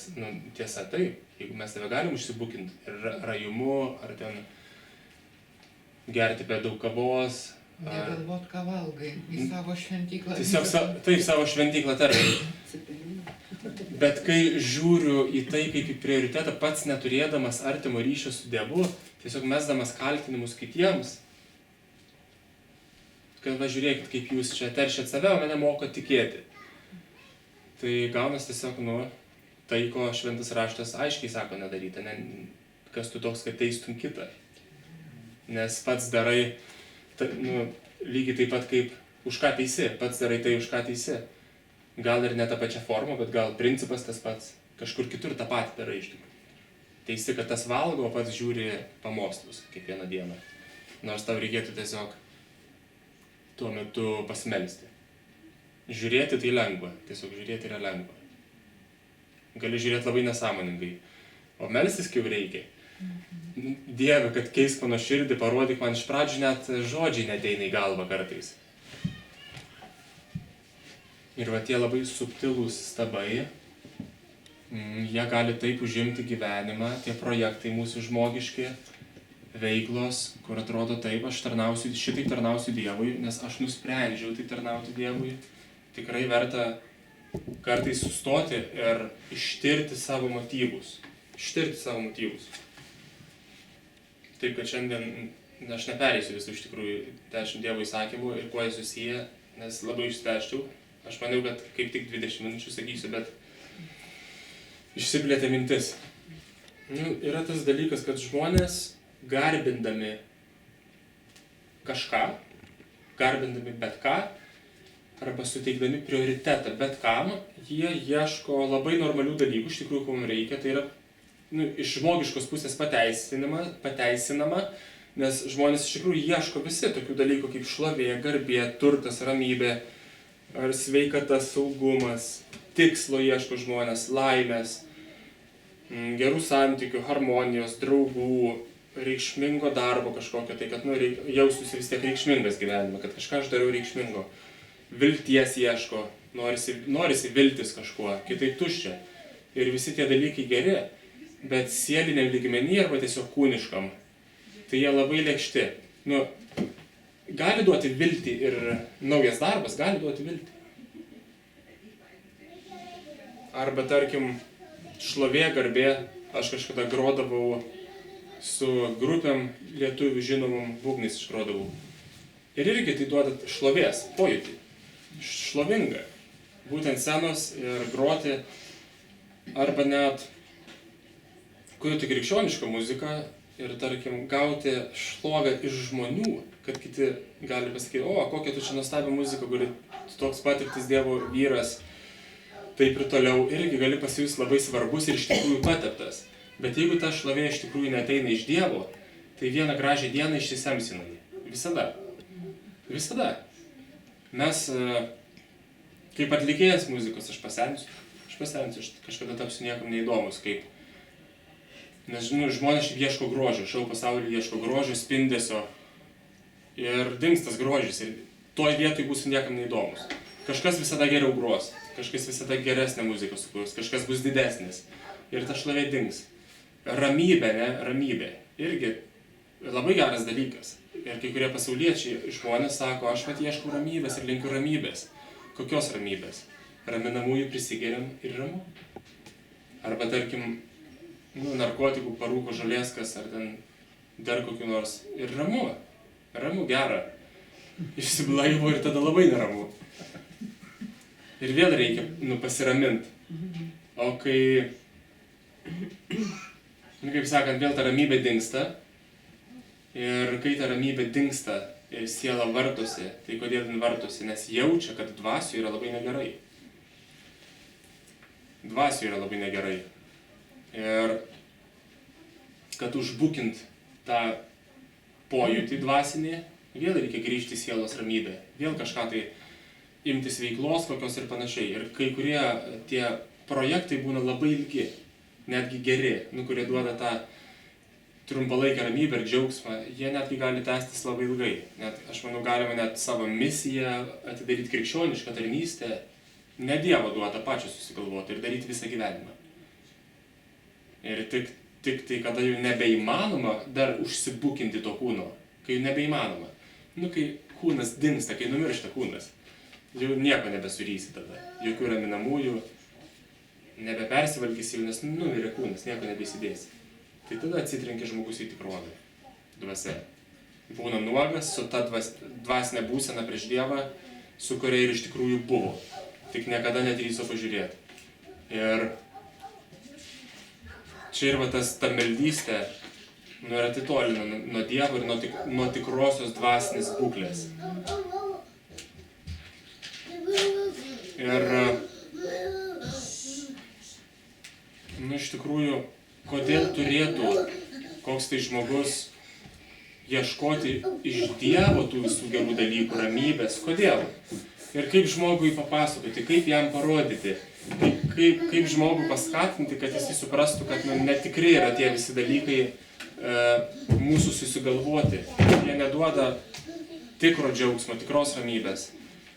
tiesa taip, jeigu mes save galim užsibukinti ir rajumu, ar ten gerti per daug kavos. Negalvot, ką valgai, į savo šventyklą. Tiesiog taip, savo šventyklą tarkim. Bet kai žiūriu į tai kaip į prioritetą, pats neturėdamas artimo ryšio su Dievu, tiesiog mesdamas kaltinimus kitiems, kad žiūrėkit, kaip jūs čia teršiat save, o mane moko tikėti. Tai gaunas tiesiog, tai, ko šventas raštas aiškiai sako nedaryti, kas tu toks, kad teistum kitą. Nes pats darai, lygiai taip pat kaip už ką teisi, pats darai tai už ką teisi. Gal ir ne tą pačią formą, bet gal principas tas pats, kažkur kitur tą patį darai iš tikrųjų. Teisi, kad tas valgo, o pats žiūri pamokslus kiekvieną dieną. Nors tau reikėtų tiesiog tuo metu pasimelsti. Žiūrėti tai lengva, tiesiog žiūrėti yra lengva. Gali žiūrėti labai nesąmoningai, o melstis kaip reikia. Dieve, kad keisk mano širdį, parodyk man, iš pradžių net žodžiai neteina į galvą kartais. Ir va tie labai subtilūs stabai, jie gali taip užimti gyvenimą, tie projektai mūsų žmogiški, veiklos, kur atrodo taip, aš šitaip tarnausiu Dievui, nes aš nusprendžiau taip tarnauti Dievui. Tikrai verta kartais sustoti ir ištirti savo motyvus. Taip, kad šiandien aš nepereisiu visų iš tikrųjų 10 Dievo įsakymų ir kuo jie susiję, nes labai išspręsčiau. Aš maniau, kad kaip tik 20 minučių sakysiu, bet išsiplėtė mintis. Yra tas dalykas, kad žmonės garbindami kažką, garbindami bet ką, arba suteikdami prioritetą bet kam, jie ieško labai normalių dalykų, iš tikrųjų, ko mums reikia. Tai yra iš žmogiškos pusės pateisinama, nes žmonės iš tikrųjų ieško visi tokių dalykų kaip šlovė, garbė, turtas, ramybė, ar sveikata, saugumas, tikslo ieško žmonės, laimės, gerų santykių, harmonijos, draugų, reikšmingo darbo kažkokio, tai kad jaustųsi vis tiek reikšmingas gyvenime, kad kažką aš dariau reikšmingo. Vilties ieško, norisi viltis kažkuo, kitaip tuščia. Ir visi tie dalykai geri, bet sieliniam lygmenį arba tiesiog kūniškam, tai jie labai lėkšti. Gali duoti viltį ir naujas darbas, gali duoti viltį. Arba tarkim, šlovė, garbė, aš kažkada grodavau su grupėm lietuvių žinomom, būgnais išgrodavau. Ir irgi tai duoda šlovės, pojūtį. Šlovinga. Būtent scenos ir groti, arba net kurti krikščionišką muziką ir, tarkim, gauti šlovę iš žmonių, kad kiti gali pasakyti, kokia tu čia nuostabi muzika, kuri toks patirtis Dievo vyras, taip ir toliau, irgi gali pasijusti labai svarbus ir iš tikrųjų pateptas. Bet jeigu ta šlovė iš tikrųjų neateina iš Dievo, tai vieną gražią dieną išsisemsina jį. Visada. Visada. Mes, kaip atlikėjas muzikos, aš pasensiu, aš kažkada tapsiu niekam neįdomus, kaip. Nes, žmonės šiaip ieško grožio, šou pasaulyje ieško grožio, spindesio ir dings tas grožis ir toj vietoj būsiu niekam neįdomus. Kažkas visada geriau gros, kažkas visada geresnę muziką sukurs, kažkas bus didesnis ir ta šlovė dings. Ramybė, ramybė. Irgi labai geras dalykas. Ir kai kurie pasauliečiai žmonės sako, aš ieškau ramybės ir linkiu ramybės. Kokios ramybės? Raminamųjų prisigeriam ir ramu. Arba tarkim, narkotikų, parūko, žolėskas ar ten dar kokiu nors. Ir ramu. Ramu, gera. Išsiblaivo ir tada labai neramu. Ir vėl reikia pasiraminti. O kai, kaip sakant, vėl ta ramybė dingsta. Ir kai ta ramybė dingsta ir siela vartosi, tai kodėl jin vartosi? Nes jaučia, kad dvasių yra labai negerai. Dvasių yra labai negerai. Ir kad užbukint tą pojūtį dvasinį, vėl reikia grįžti į sielos ramybę. Vėl kažką tai imtis veiklos kokios ir panašiai. Ir kai kurie tie projektai būna labai ilgi, netgi geri, kurie duoda tą trumpalaikę ramybę ir džiaugsmą, jie netgi gali tęstis labai ilgai. Net, aš manau, galima net savo misiją atidaryti krikščionišką tarnystę, ne Dievo duotą pačią susigalvoti ir daryti visą gyvenimą. Ir tik tai, kada jau nebeįmanoma dar užsibukinti to kūno, kai jau nebeįmanoma, kai kūnas dingsta, kai numiršta kūnas, jau nieko nebesurysi tada, jokių raminamųjų, nebepersivalgysi jau, nes numirė kūnas, nieko nebeįsidėsi. Tai tada atsitrenkia žmogus į tikrovę, dvasia. Būna nuogas su ta dvasinė būsena prieš Dievą, su kuria ir iš tikrųjų buvo, tik niekada nedrįso pažiūrėti. Ir čia ir ta meldystė yra atitolina nuo Dievo ir nuo tikrosios dvasinės būklės. Ir kodėl turėtų koks tai žmogus ieškoti iš Dievo tų visų gerų dalykų, ramybės, kodėl? Ir kaip žmogui papasakoti, kaip jam parodyti, kaip žmogų paskatinti, kad jis suprastų, kad netikrai yra tie visi dalykai mūsų susigalvoti. Jie neduoda tikro džiaugsmo, tikros ramybės.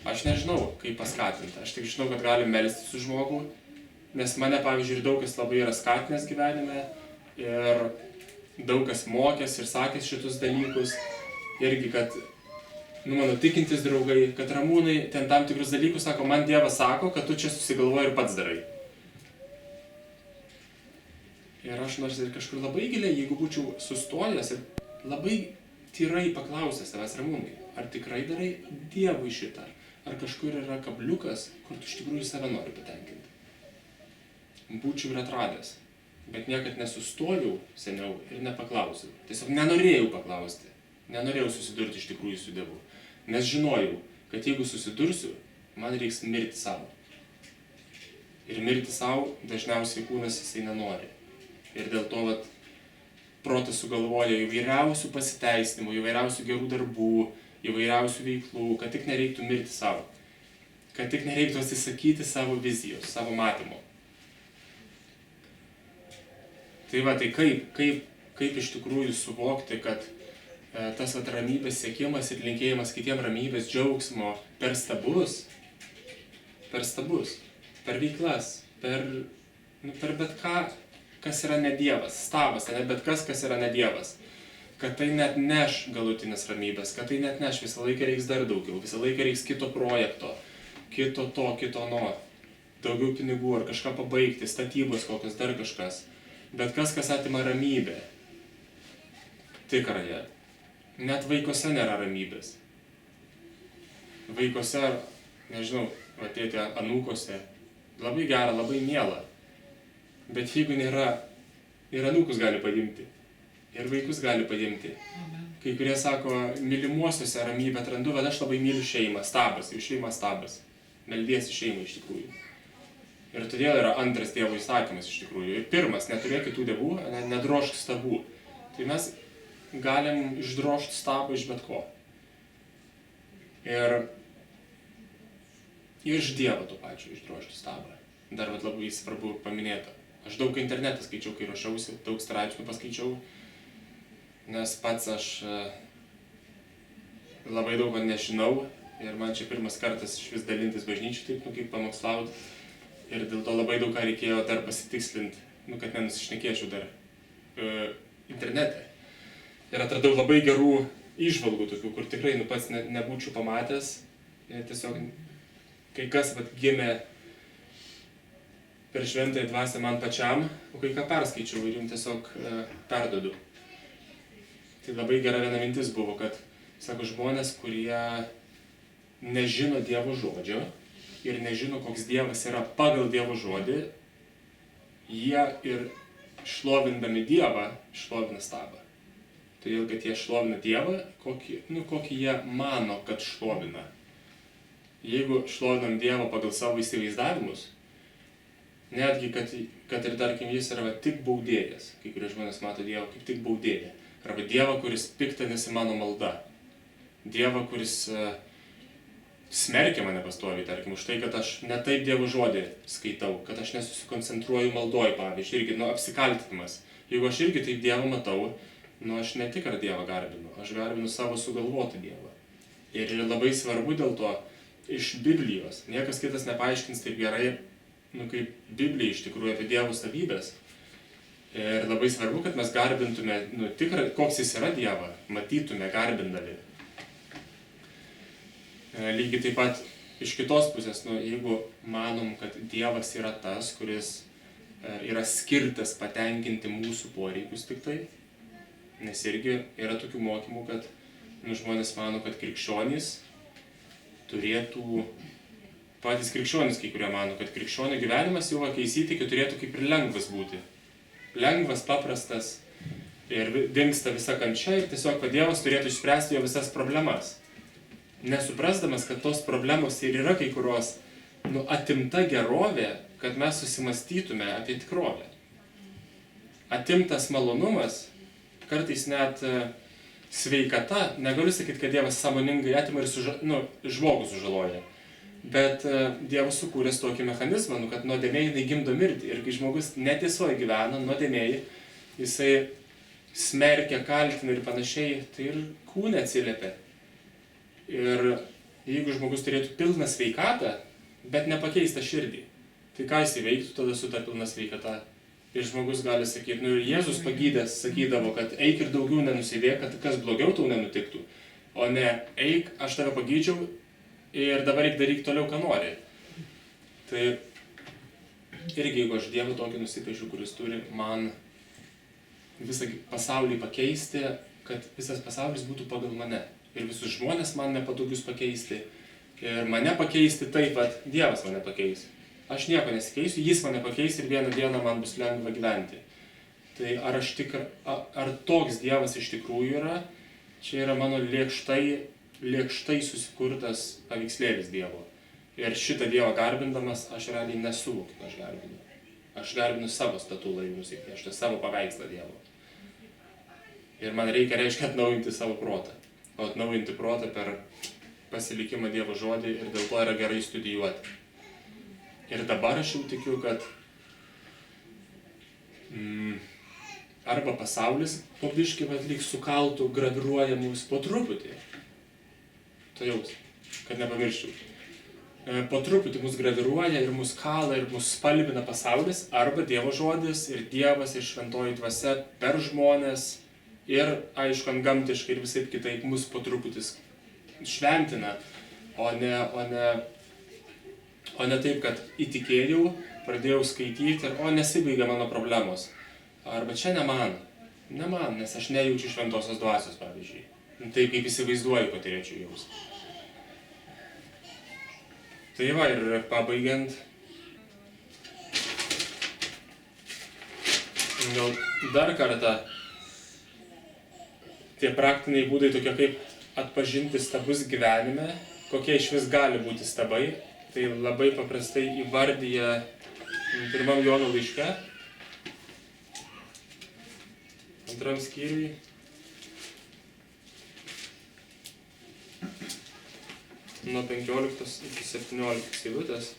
Aš nežinau, kaip paskatinti. Aš tik žinau, kad galim melstis su žmogų, nes mane, pavyzdžiui, ir daug kas labai yra skatinęs gyvenime ir daug kas mokęs ir sakęs šitus dalykus. Irgi, kad mano tikintis draugai, kad Ramūnai ten tam tikrus dalykus sako, man Dievas sako, kad tu čia susigalvoji ir pats darai. Ir aš nors ir kažkur labai giliai, jeigu būčiau sustojęs ir labai tyrai paklausęs tavęs, Ramūnai, ar tikrai darai Dievui šitą? Ar kažkur yra kabliukas, kur tu iš tikrųjų save nori patenkinti? Būčiau ir atradęs. Bet niekad nesustojau seniau ir nepaklausiau. Tiesiog nenorėjau paklausti. Nenorėjau susidurti iš tikrųjų su Dievu. Nes žinojau, kad jeigu susidursiu, man reiks mirti savo. Ir mirti savo dažniausiai kūnas jisai nenori. Ir dėl to protas sugalvoja įvairiausių pasiteisinimų, įvairiausių gerų darbų, įvairiausių veiklų, kad tik nereiktų mirti savo. Kad tik nereiktų atsisakyti savo vizijos, savo matymo. Tai kaip iš tikrųjų suvokti, kad tas ramybės siekimas ir linkėjimas kitiem ramybės, džiaugsmo per stabus, per veiklas, per bet ką, kas yra ne Dievas, stabas, ne bet kas yra ne Dievas, kad tai net neš galutinės ramybės, kad tai net neš, visą laiką reiks dar daugiau, visą laiką reiks kito projekto, kito to, kito no, daugiau pinigų ar kažką pabaigti, statybos kokios, dar kažkas. Bet kas atima ramybę, tikrąją. Net vaikuose nėra ramybės. Vaikuose, nežinau, tėtė anūkose, labai gera, labai miela. Bet jeigu nėra, ir anūkus gali paimti, ir vaikus gali paimti. Kai kurie sako, mylimuosiuose ramybę atrandu, bet aš labai myliu šeimą, stabas, jau šeima stabas. Meldiesi šeimą iš tikrųjų. Ir todėl yra antras Dievo įsakymas iš tikrųjų. Ir pirmas, neturėk kitų dievų, nedrožk stabų. Tai mes galim išdrožti stabą iš bet ko. Ir iš Dievo to pačio išdrožti stabą. Dar labai svarbu paminėti. Aš daug internetą skaičiau, kai ruošiausi, daug straipsnių paskaičiau, nes pats aš labai daug nežinau ir man čia pirmas kartas iš vis dalintis bažnyčių, taip, kaip pamokslauti. Ir dėl to labai daug ką reikėjo dar pasitikslinti, kad nenusišnekėčiau dar internete. Ir atradau labai gerų įžvalgų tokių, kur tikrai pats nebūčiau pamatęs. Ir tiesiog kai kas gimė per šventąją dvasią man pačiam, o kai ką perskaičiau ir jums tiesiog perdodu. Tai labai gera viena mintis buvo, kad, sako, žmonės, kurie nežino Dievo žodžio, ir nežino, koks Dievas yra pagal Dievo žodį, jie ir šlovindami Dievą, šlovina stabą. Todėl, kad jie šlovina Dievą, kokį jie mano, kad šlovina. Jeigu šlovinam Dievą pagal savo įsivaizdavimus, netgi, kad ir tarkim jis yra tik baudėjas, kai kurie žmonės mato Dievą kaip tik baudėją, arba Dievą, kuris piktinasi mano malda, Dievą, kuris smerkia mane pastoviai, tarkim, už tai, kad aš ne taip Dievo žodį skaitau, kad aš nesusikoncentruoju maldoj, pavyzdžiui, irgi, apsikaltinimas. Jeigu aš irgi taip Dievą matau, aš ne tik ar Dievą garbinu, aš garbinu savo sugalvotą Dievą. Ir labai svarbu dėl to iš Biblijos, niekas kitas nepaaiškins taip gerai, kaip Biblija iš tikrųjų apie Dievo savybės. Ir labai svarbu, kad mes garbintume, tikrą, koks jis yra Dievą, matytume garbindami. Lygiai taip pat iš kitos pusės, jeigu manom, kad Dievas yra tas, kuris yra skirtas patenkinti mūsų poreikius tik tai, nes irgi yra tokių mokymų, kad žmonės mano, kad krikščionys turėtų, patys krikščionys kai kurie mano, kad krikščionių gyvenimas jau, kai įsitikiu, turėtų kaip ir lengvas būti. Lengvas, paprastas ir dingsta visa kančia ir tiesiog Dievas turėtų išspręsti jo visas problemas. Nesuprasdamas, kad tos problemos ir yra kai kurios atimta gerovė, kad mes susimastytume apie tikrovę. atimtas malonumas, kartais net sveikata, negaliu sakyti, kad Dievas sąmoningai atima ir žmogų sužaloja. Bet Dievas sukūręs tokį mechanizmą, kad nuodėmė jinai gimdo mirtį. Ir kai žmogus netiesoje gyvena, nuodėmėji, jisai smerkia, kaltina ir panašiai, tai ir kūne atsiliepia. Ir jeigu žmogus turėtų pilną sveikatą, bet nepakeistą širdį, tai ką jisai veiktų tada su ta pilna sveikata? Ir žmogus gali sakyti, ir Jėzus pagydęs sakydavo, kad eik ir daugiau nenusidėk, kad kas blogiau tau nenutiktų. O ne, eik, aš tave pagydžiau ir dabar reik daryk toliau, ką nori. Tai irgi, jeigu aš Dievą tokį nusipiešiu, kuris turi man visą pasaulį pakeisti, kad visas pasaulis būtų pagal mane. Ir visus žmonės man nepatogius pakeisti. Ir mane pakeisti taip pat, Dievas mane pakeis. Aš nieko nesikeisiu, jis mane pakeis ir vieną dieną man bus lengva gyventi. Tai ar toks Dievas iš tikrųjų yra, čia yra mano lėkštai susikurtas paveikslėlis Dievo. Ir šitą Dievą garbindamas aš realiai nesuvokiu, kad aš garbinu. Aš garbinu savo statulą į nusipiešti, savo paveikslą Dievo. Ir man reikia atnaujinti savo protą. O atnaujinti protą per pasilikimą Dievo žodį ir dėl to yra gerai studijuoti. Ir dabar aš jau tikiu, kad arba pasaulis po biškį lyg sukaltų, graviruojamus po truputį. To jaus, kad nepamirščiau. Po truputį mus graviruoja ir mus kala ir mus spalvina pasaulis, arba Dievo žodis ir Dievas ir šventoji dvasia per žmones ir, aišku, antgamtiškai ir visaip kitaip mus po truputį šventina, o ne taip, kad įtikėjau, pradėjau skaityti ir nesibaigia mano problemos. Arba čia ne man, nes aš nejaučiu šventosios dvasios, pavyzdžiui. Taip, kaip įsivaizduoju, kad turėčiau jausti. Tai va, ir pabaigiant, gal dar kartą, tie praktiniai būdai tokie kaip atpažinti stabus gyvenime, kokie iš vis gali būti stabai, tai labai paprastai įvardyja 1 Jono laiške, 2 skyriui, nuo 15 iki 17 eilutės.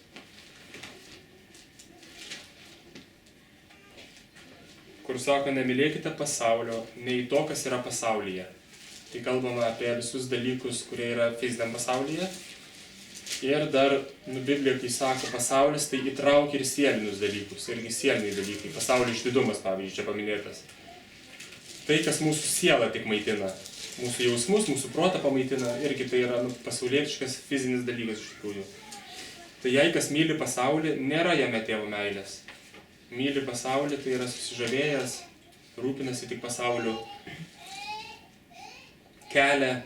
Kur sako, nemylėkite pasaulio, nei to, kas yra pasaulyje. Tai kalbama apie visus dalykus, kurie yra fiziniam pasaulyje. Ir dar, Biblija, kai sako pasaulis, tai įtraukia ir sielinius dalykus, irgi sieliniai dalykai. Pasaulio išdidumas, pavyzdžiui, čia paminėtas. Tai, kas mūsų sielą tik maitina, mūsų jausmus, mūsų protą pamaitina, irgi tai yra pasaulietiškas fizinis dalykas iš tikrųjų. Tai jei kas myli pasaulį, nėra jame Tėvo meilės. Myli pasaulį, tai yra susižavėjęs, rūpinasi tik pasauliu, kelia,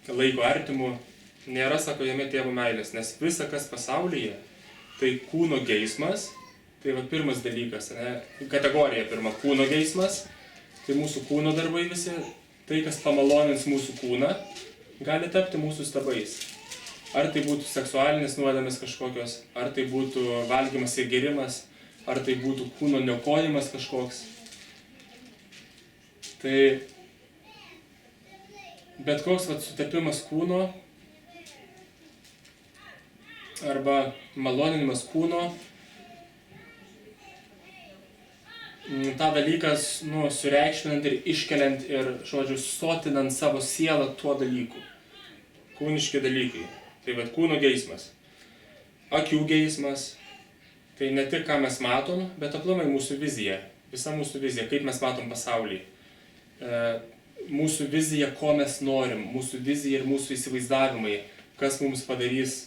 laiko artimu. Nėra, sako, jame Tėvo meilės, nes visa, kas pasaulyje, tai kūno geismas, tai va pirmas dalykas, kategorija pirma, kūno geismas, tai mūsų kūno darbai visi, tai, kas pamalonins mūsų kūną, gali tapti mūsų stabais. Ar tai būtų seksualinis nuodėmės kažkokios, ar tai būtų valgymas ir gėrimas, ar tai būtų kūno niokojimas kažkoks. Tai bet koks sutapimas kūno, arba maloninimas kūno, tą dalykas sureikšminant ir iškeliant ir, sotinant savo sielą tuo dalyku. Kūniški dalykai. Tai vat kūno geismas. Akių geismas. Tai ne tik ką mes matom, bet aplamai mūsų vizija. Visa mūsų vizija, kaip mes matom pasaulį. Mūsų vizija, ko mes norim. Mūsų vizija ir mūsų įsivaizdavimai. Kas mums padarys,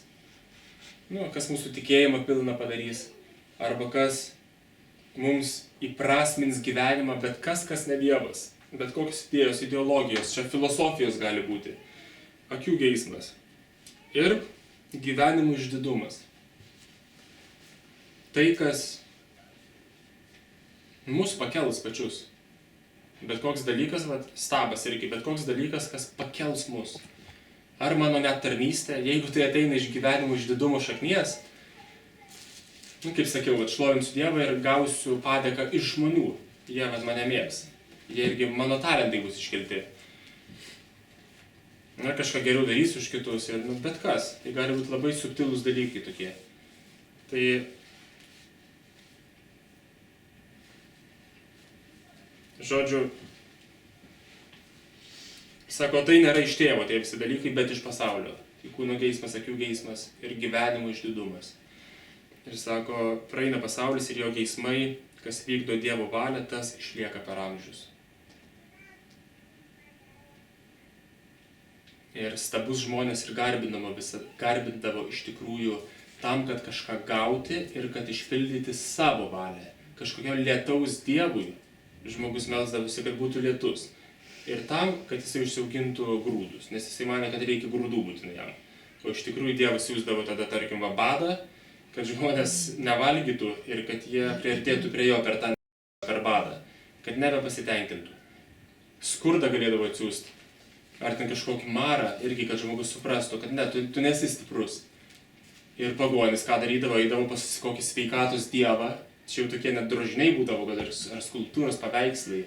kas mūsų tikėjimą pilną padarys, arba kas mums įprasmins gyvenimą, bet kas ne Dievas, bet kokios idėjos, ideologijos, čia filosofijos gali būti, akių geismas ir gyvenimų išdidumas. Tai, kas mus pakels pačius, bet koks dalykas, stabas irgi, bet koks dalykas, kas pakels mus. Ar mano net tarnystė, jeigu tai ateina iš gyvenimo išdidumo šaknies, kaip sakiau, šlovinsiu Dievą ir gausiu padėką iš žmonių. jie vat mane mėgs. Jie irgi mano talentai bus iškelti. Na, kažką geriau darysiu už kitus ir nu, bet kas. Tai gali būti labai subtilūs dalykai tokie. Tai žodžiu, sako, tai nėra iš tėvo tie visi dalykai, bet iš pasaulio. Tai kūno geismas, akių geismas ir gyvenimo išdidumas. Ir sako, praeina pasaulis ir jo geismai, kas vykdo Dievo valią, tas išlieka per amžius. Ir stabus žmonės ir garbindavo iš tikrųjų tam, kad kažką gauti ir kad išpildyti savo valią. Kažkokio lietaus Dievui žmogus melsdavosi, kad būtų lietus. Ir tam, kad jisai užsiaugintų grūdus, nes jisai manė, kad reikia grūdų būtinai jam. O iš tikrųjų Dievas siųsdavo tada, tarkim, badą, kad žmonės nevalgytų ir kad jie priartėtų prie jo per badą, kad nebepasitenkintų. Skurdą galėdavo atsiųsti, ar ten kažkokį marą, irgi, kad žmogus suprastų, kad ne, tu nesi stiprus. Ir pagonis, ką darydavo, eidavo pas kokį sveikatos dievą, čia jau tokie net drožiniai būdavo, gal ar skulptūros, paveikslai.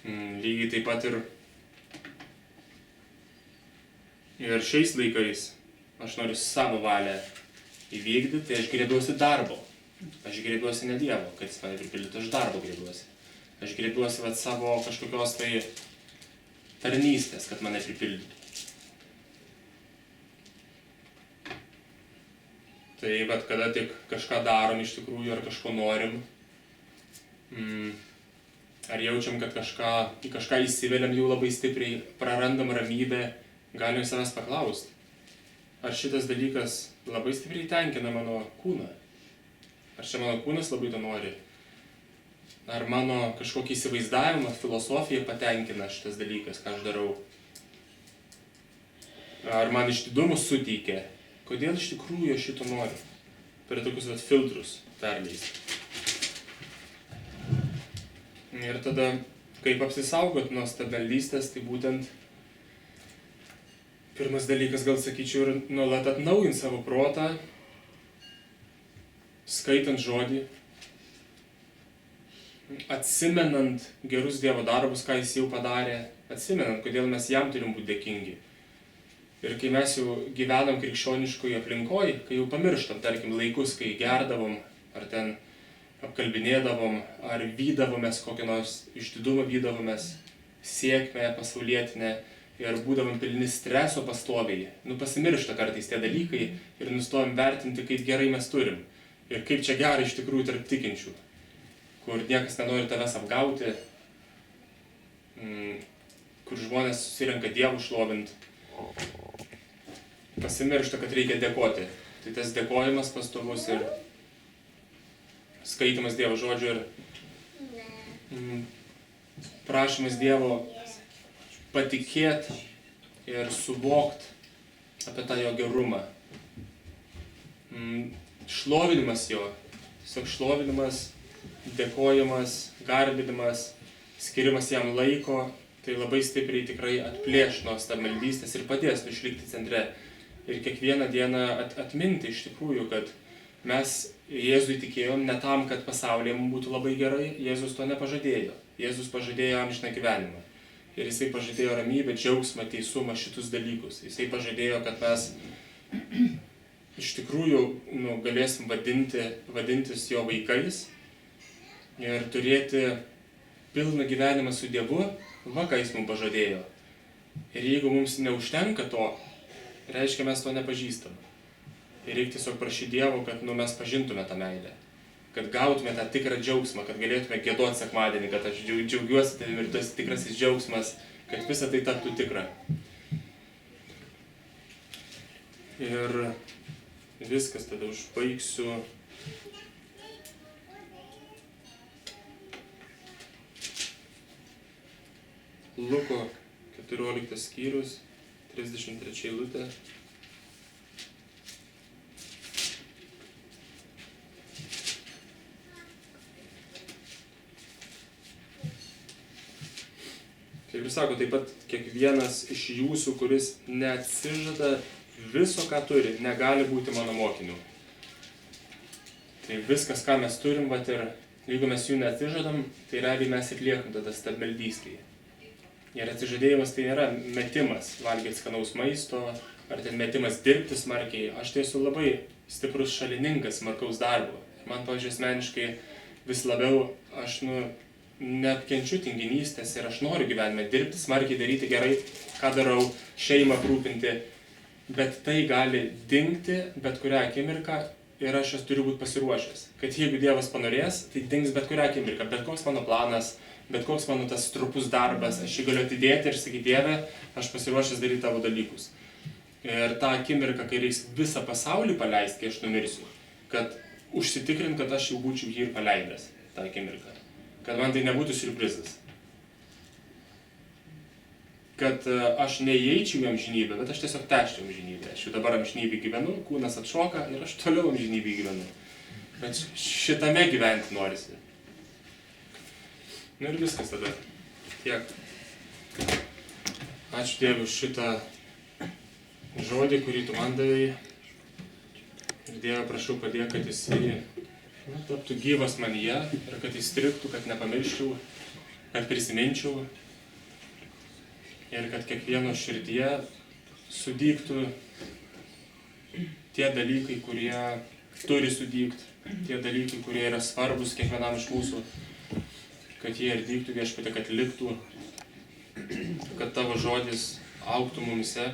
Lygiai taip pat ir šiais laikais aš noriu savo valią įvykdyti, tai aš griebiuosi darbo. Aš griebiuosi ne Dievo, kad jis mane pripildytų, aš darbo griebiuosi. Aš griebiuosi savo kažkokios tai tarnystės, kad mane pripildytų. Tai bet kada tik kažką darom iš tikrųjų, ar kažko norim, ar jaučiam, kad į kažką įsiveliam jau labai stipriai, prarandam ramybę, galim savęs paklausti. Ar šitas dalykas labai stipriai tenkina mano kūną? Ar čia mano kūnas labai to nori? Ar mano kažkokį įsivaizdavimą, filosofiją patenkina šitas dalykas, ką aš darau? Ar man išdidumus suteikia? Kodėl iš tikrųjų aš šito noriu? Per tokius filtrus perleisti. Ir tada, kaip apsisaugot nuo stabmeldystės, tai būtent pirmas dalykas, gal sakyčiau, ir nuolat atnaujint savo protą, skaitant žodį, atsimenant gerus Dievo darbus, ką jis jau padarė, atsimenant, kodėl mes jam turim būti dėkingi. Ir kai mes jau gyvenam krikščioniškoje aplinkoje, kai jau pamirštam, tarkim, laikus, kai gerdavom, ar ten apkalbinėdavom, ar vydavomės kokią nors išdidumą, vydavomės sėkmę pasaulietinę ir būdavom pilni streso pastoviai, pasimiršta kartais tie dalykai ir nustojam vertinti, kaip gerai mes turim. Ir kaip čia gerai iš tikrųjų tarp tikinčių, kur niekas nenori tavęs apgauti, kur žmonės susirenka Dievų šlovint. Pasimiršta, kad reikia dėkoti. Tai tas dėkojimas pastovus ir skaitimas Dievo žodžio ir prašymas Dievo patikėti ir suvokti apie tą jo gerumą. Šlovinimas jo, tiesiog šlovinimas, dėkojimas, garbinimas, skirimas jam laiko, tai labai stipriai tikrai atplėš nuo stabmeldystės ir padės išlikti centre. Ir kiekvieną dieną atminti iš tikrųjų, kad mes Jėzui tikėjom ne tam, kad pasaulyje mums būtų labai gerai, Jėzus to nepažadėjo. Jėzus pažadėjo amžiną gyvenimą. Ir jisai pažadėjo ramybę, džiaugsmą, teisumą, šitus dalykus. Jisai pažadėjo, kad mes iš tikrųjų galėsim vadintis jo vaikais ir turėti pilną gyvenimą su Dievu, ką jis mums pažadėjo. Ir jeigu mums neužtenka to, reiškia mes to nepažįstam. Ir reikia tiesiog prašyti Dievo, kad mes pažintume tą meilę. Kad gautume tą tikrą džiaugsmą, kad galėtume giedoti sekmadienį, kad aš džiaugiuosi tavim ir tas tikrasis džiaugsmas, kad visa tai taptų tikra. Ir viskas, tada užbaigsiu. Luko 14 skyrius, 33 eilutė. Kaip ir sako, taip pat kiekvienas iš jūsų, kuris neatsižada viso, ką turi, negali būti mano mokiniu. Tai viskas, ką mes turim, ir Jeigu mes jų neatsižadam, tai realiai mes ir liekam tada stabmeldystėje. Ir atsižadėjimas tai nėra metimas valgyti skanaus maisto, ar ten metimas dirbti smarkiai. Aš tai esu labai stiprus šalininkas smarkaus darbo. Man, pavyzdžiui, asmeniškai vis labiau aš neapkenčiu tinginystės ir aš noriu gyvenime dirbti smarkiai, daryti gerai, ką darau, šeimą aprūpinti. Bet tai gali dingti bet kurią akimirką ir aš turiu būti pasiruošęs. Kad jeigu Dievas panorės, tai dings bet kurią akimirką. Bet koks mano planas, bet koks mano tas trupus darbas, aš jį galiu atidėti ir sakyti, Dieve, aš pasiruošęs daryti tavo dalykus. Ir tą akimirką, kai reiks visą pasaulį paleisti, kai aš numirsiu, kad užsitikrint, kad aš jau būčiau jį ir paleidęs tą akimirką. Kad man tai nebūtų siurprizas. Kad aš neįeičiau į amžinybę, bet aš tiesiog tęsčiau amžinybę. Aš jau dabar amžinybę gyvenu, kūnas atšoka ir aš toliau amžinybę gyvenu. Bet šitame gyventi norisi. Ir viskas tada. Tiek. Ačiū Dievui už šitą žodį, kurį tu man davei. Ir Dieve, prašau, padėk, kad jisai taptų gyvas manyje ir kad jis striktų, kad nepamirščiau, kad prisiminčiau. Ir kad kiekvieno širdyje sudygtų tie dalykai, kurie turi sudygti, tie dalykai, kurie yra svarbus kiekvienam iš mūsų, kad jie ir dygtų Viešpatie, kad liktų, kad tavo žodis augtų mumise.